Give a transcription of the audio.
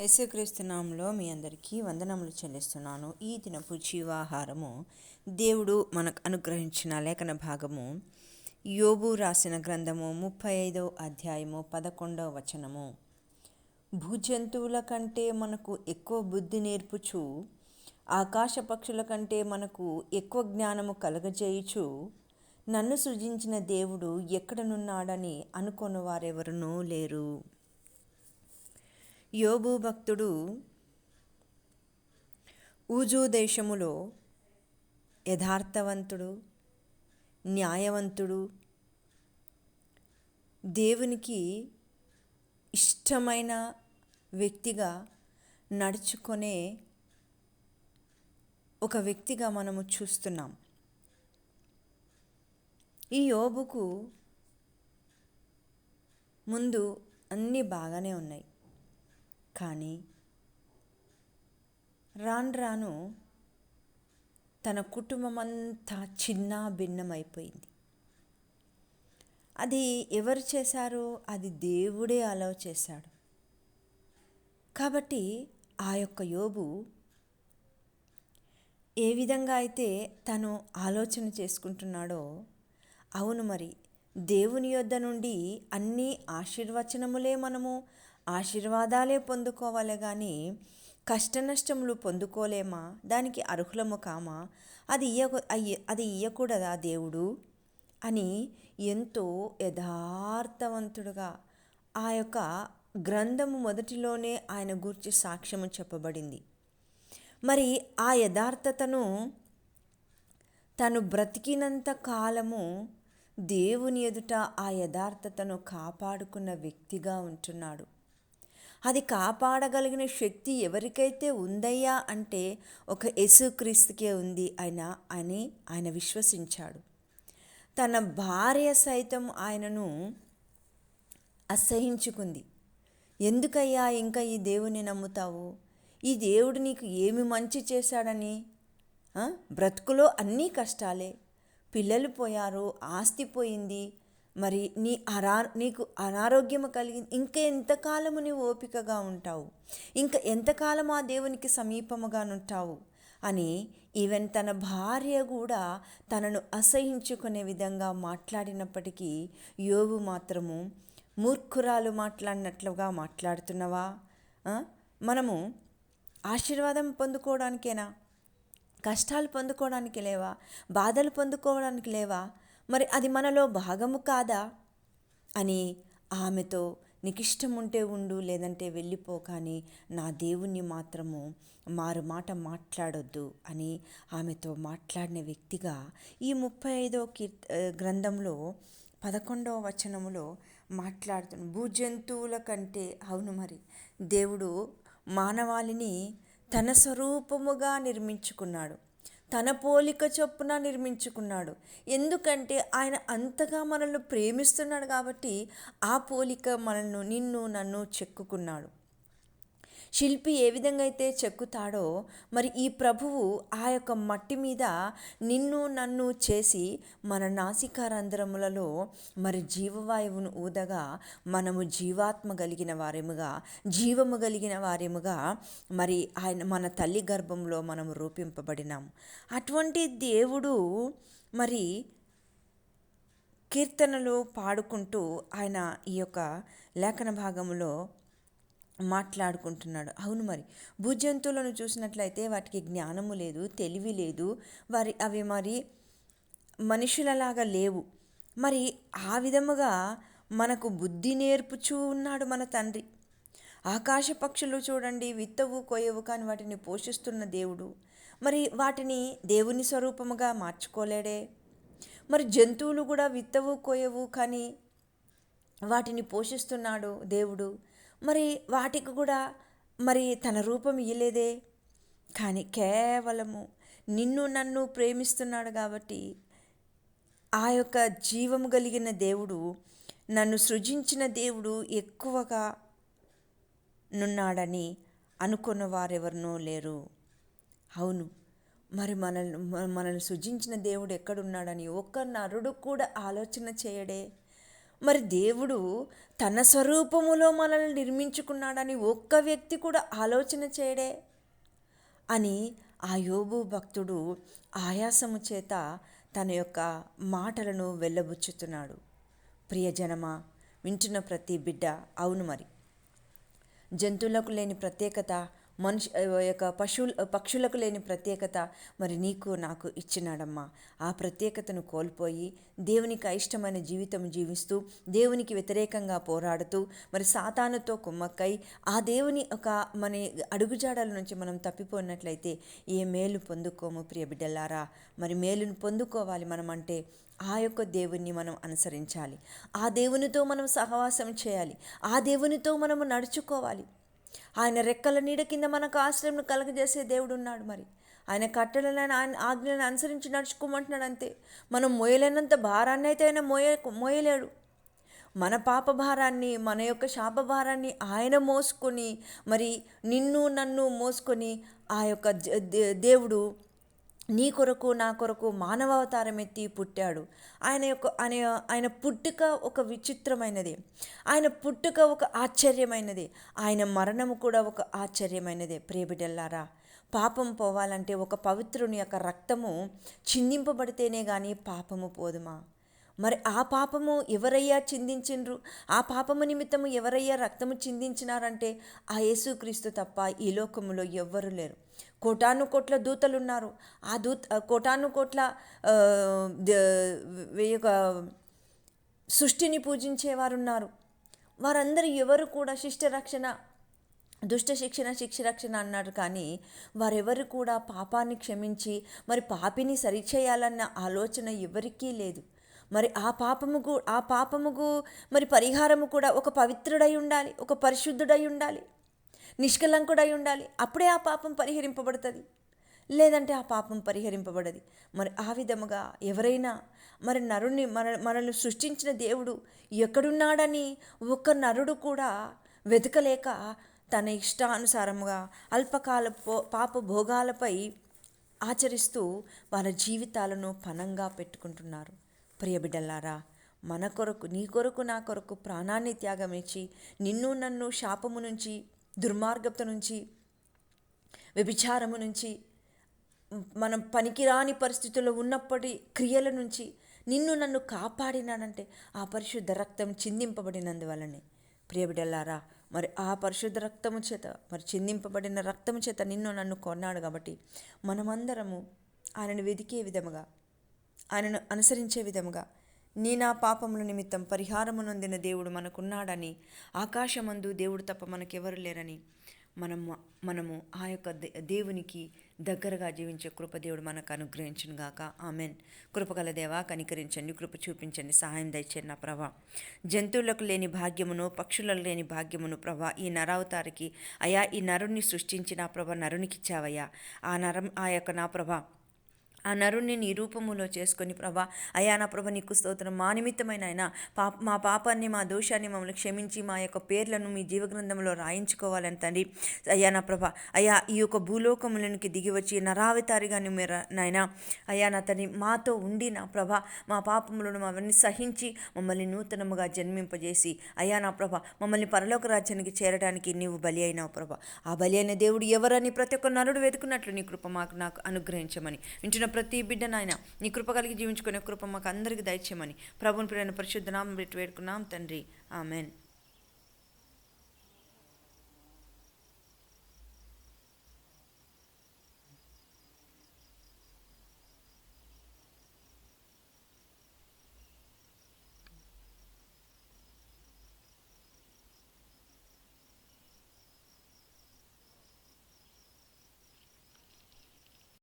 యేసుక్రీస్తు నామములో మీ అందరికీ వందనములు చెల్లిస్తున్నాను. ఈ దినపు జీవాహారము దేవుడు మనకు అనుగ్రహించిన లేఖన భాగము యోబు రాసిన గ్రంథము 35వ అధ్యాయము 11వ వచనము. భూజంతువుల కంటే మనకు ఎక్కువ బుద్ధి నేర్పుచు, ఆకాశ పక్షుల కంటే మనకు ఎక్కువ జ్ఞానము కలగజేయుచు, నన్ను సృజించిన దేవుడు ఎక్కడనున్నాడని అనుకొను వారెవరునూ లేరు. యోబు భక్తుడు ఊజు దేశములో యథార్థవంతుడు, న్యాయవంతుడు, దేవునికి ఇష్టమైన వ్యక్తిగా నడుచుకునే ఒక వ్యక్తిగా మనము చూస్తున్నాం. ఈ యోబుకు ముందు అన్నీ బాగానే ఉన్నాయి, కానీ రాను రాను తన కుటుంబం అంతా చిన్న భిన్నమైపోయింది. అది ఎవరు చేశారు? అది దేవుడే అలౌ చేశాడు. కాబట్టి ఆ యొక్క యోబు ఏ విధంగా అయితే తను ఆలోచన చేసుకుంటున్నాడో, అవును మరి దేవుని యొద్ద నుండి అన్ని ఆశీర్వచనములే మనము ఆశీర్వాదాలే పొందుకోవాలి, కానీ కష్ట నష్టములు పొందుకోలేమా? దానికి అర్హులము కామా? అది ఇయ్యకూడదా దేవుడు అని ఎంతో యథార్థవంతుడుగా ఆ యొక్క గ్రంథము మొదటిలోనే ఆయన గూర్చి సాక్ష్యము చెప్పబడింది. మరి ఆ యథార్థతను తను బ్రతికినంత కాలము దేవుని ఎదుట ఆ యథార్థతను కాపాడుకున్న వ్యక్తిగా ఉంటున్నాడు. అది కాపాడగలిగిన శక్తి ఎవరికైతే ఉందయ్యా అంటే ఒక యేసుక్రీస్తుకే ఉంది అని ఆయన విశ్వసించాడు. తన భార్య సైతం ఆయనను అసహించుకుంది. ఎందుకయ్యా ఇంకా ఈ దేవుని నమ్ముతావు? ఈ దేవుడు నీకు ఏమి మంచి చేశాడని? బ్రతుకులో అన్నీ కష్టాలే, పిల్లలు పోయారు, ఆస్తి పోయింది, మరి నీకు అనారోగ్యము కలిగింది. ఇంకా ఎంతకాలము నీవు ఓపికగా ఉంటావు? ఇంకా ఎంతకాలం ఆ దేవునికి సమీపముగా ఉంటావు అని ఈవెన్ తన భార్య కూడా తనను అసహించుకునే విధంగా మాట్లాడినప్పటికీ యోబు మాత్రము మూర్ఖురాలు మాట్లాడినట్లుగా మాట్లాడుతున్నవా? మనము ఆశీర్వాదం పొందుకోవడానికేనా? కష్టాలు పొందుకోవడానికి లేవా? బాధలు పొందుకోవడానికి లేవా? మరి అది మనలో భాగము కాదా అని ఆమెతో, నీకు ఇష్టం ఉంటే ఉండు, లేదంటే వెళ్ళిపో, కానీ నా దేవుణ్ణి మాత్రము మారు మాట మాట్లాడొద్దు అని ఆమెతో మాట్లాడిన వ్యక్తిగా ఈ 35వ గ్రంథంలో 11వ వచనములో మాట్లాడుతున్న భూజంతువుల కంటే, అవును మరి దేవుడు మానవాళిని తన స్వరూపముగా నిర్మించుకున్నాడు, తన పోలిక చొప్పున నిర్మించుకున్నాడు. ఎందుకంటే ఆయన అంతగా మనల్ని ప్రేమిస్తున్నాడు కాబట్టి ఆ పోలిక నిన్ను నన్ను చెక్కుకున్నాడు. శిల్పి ఏ విధంగా అయితే చెక్కుతాడో, మరి ఈ ప్రభువు ఆ యొక్క మట్టి మీద నిన్ను నన్ను చేసి మన నాసికారంధ్రములలో మరి జీవవాయువును ఊదగా మనము జీవాత్మ కలిగిన వారేముగా, జీవము కలిగిన వారేముగా మరి మన తల్లి గర్భంలో మనము రూపింపబడినాము. అటువంటి దేవుడు మరి కీర్తనలు పాడుకుంటూ ఆయన ఈ యొక్క లేఖన భాగంలో మాట్లాడుకుంటున్నాడు. అవును మరి భూజంతువులను చూసినట్లయితే వాటికి జ్ఞానము లేదు, తెలివి లేదు, అవి మరి మనుషులలాగా లేవు. మరి ఆ విధముగా మనకు బుద్ధి నేర్పుచూ ఉన్నాడు మన తండ్రి. ఆకాశ పక్షులు చూడండి, విత్తవు కొయ్యవు, కానీ వాటిని పోషిస్తున్న దేవుడు. మరి వాటిని దేవుని స్వరూపముగా మార్చుకోలేడే? మరి జంతువులు కూడా విత్తవు కొయ్యవు, కానీ వాటిని పోషిస్తున్నాడు దేవుడు. మరి వాటికి కూడా మరి తన రూపం ఇయ్యలేదే? కానీ కేవలము నిన్ను నన్ను ప్రేమిస్తున్నాడు కాబట్టి ఆ యొక్క జీవము కలిగిన దేవుడు, నన్ను సృజించిన దేవుడు ఎక్కువగా నున్నాడని అనుకున్న వారెవరినో లేరు. అవును మరి మనల్ని సృజించిన దేవుడు ఎక్కడున్నాడని ఒక్క నరుడు కూడా ఆలోచన చేయడే? మరి దేవుడు తన స్వరూపములో మనల్ని నిర్మించుకున్నాడని ఒక్క వ్యక్తి కూడా ఆలోచన చేయడే అని ఆ యోబు భక్తుడు ఆయాసము చేత తన యొక్క మాటలను వెళ్ళబుచ్చుతున్నాడు. ప్రియజనమా, వింటున్న ప్రతి బిడ్డ, అవును మరి జంతువులకు లేని ప్రత్యేకత, పక్షులకు లేని ప్రత్యేకత మరి నీకు నాకు ఇచ్చినాడమ్మా. ఆ ప్రత్యేకతను కోల్పోయి దేవునికి అయిష్టమైన జీవితం జీవిస్తూ దేవునికి వ్యతిరేకంగా పోరాడుతూ మరి సాతానుతో కుమ్మక్కై ఆ దేవుని ఒక మన అడుగుజాడల నుంచి మనం తప్పిపోయినట్లయితే ఏ మేలు పొందుకోము ప్రియ బిడ్డలారా. మరి మేలును పొందుకోవాలి మనం అంటే ఆ యొక్క దేవుణ్ణి మనం అనుసరించాలి, ఆ దేవునితో మనం సహవాసం చేయాలి, ఆ దేవునితో మనము నడుచుకోవాలి. ఆయన రెక్కల నీడ కింద మనకు ఆశ్రయం కలగజేసే దేవుడు ఉన్నాడు. మరి ఆయన కట్టడలను, ఆయన ఆజ్ఞలను అనుసరించి నడుచుకోమంటున్నాడు. అంతే. మనం మోయలేనంత భారాన్ని అయితే ఆయన మోయలేడు. మన పాప భారాన్ని, మన యొక్క శాప భారాన్ని ఆయన మోసుకొని మరి నిన్ను నన్ను మోసుకొని ఆ యొక్క దేవుడు నీ కొరకు నా కొరకు మానవావతారం ఎత్తి పుట్టాడు. ఆయన పుట్టుక ఒక విచిత్రమైనది, ఆయన పుట్టుక ఒక ఆశ్చర్యమైనది, ఆయన మరణము కూడా ఒక ఆశ్చర్యమైనదే. ప్రియబిడ్డలారా, పాపం పోవాలంటే ఒక పవిత్రుని యొక్క రక్తము చిందింపబడితేనే కానీ పాపము పోదుమా. మరి ఆ పాపము ఎవరయ్యా చిందించిండ్రు? ఆ పాపము నిమిత్తము ఎవరయ్యా రక్తము చిందించినారంటే ఆ యేసుక్రీస్తు తప్ప ఈ లోకములో ఎవ్వరూ లేరు. కోటాను కోట్ల దూతలు ఉన్నారు. ఆ కోటాను కోట్ల సృష్టిని పూజించేవారున్నారు. వారందరూ ఎవరు కూడా శిష్టరక్షణ, దుష్ట శిక్షణ, శిక్ష రక్షణ అన్నారు. కానీ వారెవరు కూడా పాపాన్ని క్షమించి మరి పాపిని సరిచేయాలన్న ఆలోచన ఎవరికీ లేదు. మరి ఆ పాపముకు మరి పరిహారము కూడా ఒక పవిత్రుడై ఉండాలి, ఒక పరిశుద్ధుడై ఉండాలి, నిష్కలంకుడై ఉండాలి. అప్పుడే ఆ పాపం పరిహరింపబడుతుంది, లేదంటే ఆ పాపం పరిహరింపబడది. మరి ఆ విధముగా ఎవరైనా మరి మనల్ని సృష్టించిన దేవుడు ఎక్కడున్నాడని ఒక్క నరుడు కూడా వెతకలేక తన ఇష్టానుసారముగా అల్పకాల పాప భోగాలపై ఆచరిస్తూ వాళ్ళ జీవితాలను పణంగా పెట్టుకుంటున్నారు. ప్రియబిడ్డలారా, మన కొరకు, నీ కొరకు, నా కొరకు ప్రాణాన్ని త్యాగమిచ్చి నిన్ను నన్ను శాపము నుంచి, దుర్మార్గత నుంచి, వ్యభిచారము నుంచి, మనం పనికిరాని పరిస్థితుల్లో ఉన్నప్పటి క్రియల నుంచి నిన్ను నన్ను కాపాడినాడంటే ఆ పరిశుద్ధ రక్తం చిందింపబడినందువలనే. ప్రియబిడ్డలారా, మరి ఆ పరిశుద్ధ రక్తము చేత, మరి చిందింపబడిన రక్తము చేత నిన్ను నన్ను కొన్నాడు. కాబట్టి మనమందరము ఆయనను వెదికే విధముగా, ఆయనను అనుసరించే విధముగా, నా పాపముల నిమిత్తం పరిహారము నొందిన దేవుడు మనకున్నాడని, ఆకాశమందు దేవుడు తప్ప మనకెవరు లేరని మనము ఆ యొక్క దేవునికి దగ్గరగా జీవించే కృప దేవుడు మనకు అనుగ్రహించును గాక. ఆమెన్. కృపగల దేవా, కనికరించండి, కృప చూపించండి, సహాయం దయచేయండి నా ప్రభా. జంతువులకు లేని భాగ్యమును, పక్షులకు లేని భాగ్యమును ప్రభా ఈ నరావతారికి అయా, ఈ నరుణ్ణి సృష్టించి నా ప్రభా నరునికిచ్చావయ్యా. ఆ యొక్క నా ప్రభా ఆ నరుణ్ణి నీ రూపములో చేసుకొని ప్రభా అయా నా ప్రభ నీకు స్తోత్రం. మా నిమిత్తమైన ఆయన మా పాపాన్ని, మా దోషాన్ని మమ్మల్ని క్షమించి మా యొక్క పేర్లను మీ జీవగ్రంథంలో రాయించుకోవాలని తండ్రి. అయ్యా నా ప్రభ అయా, ఈ యొక్క భూలోకములనికి దిగి వచ్చి నరావతారిగా మీరు నాయన అయా నా తండ్రి మాతో ఉండి నా ప్రభ మా పాపములను అవన్నీ సహించి మమ్మల్ని నూతనముగా జన్మింపజేసి అయా నా ప్రభ మమ్మల్ని పరలోక రాజ్యానికి చేరడానికి నీవు బలి అయినావు ప్రభ. ఆ బలి అయిన దేవుడు ఎవరని ప్రతి ఒక్క నరుడు వెతుకున్నట్లు నీ కృప నాకు అనుగ్రహించమని, వింటున్న ప్రతి బిడ్డ నాయన నీ కృప కలిగి జీవించుకునే కృప మాకు అందరికీ దయచేయమని ప్రభుని ప్రేరణ పరిశుద్ధ నామమున పెట్టి వేడుకున్నాం తండ్రి. ఆమెన్.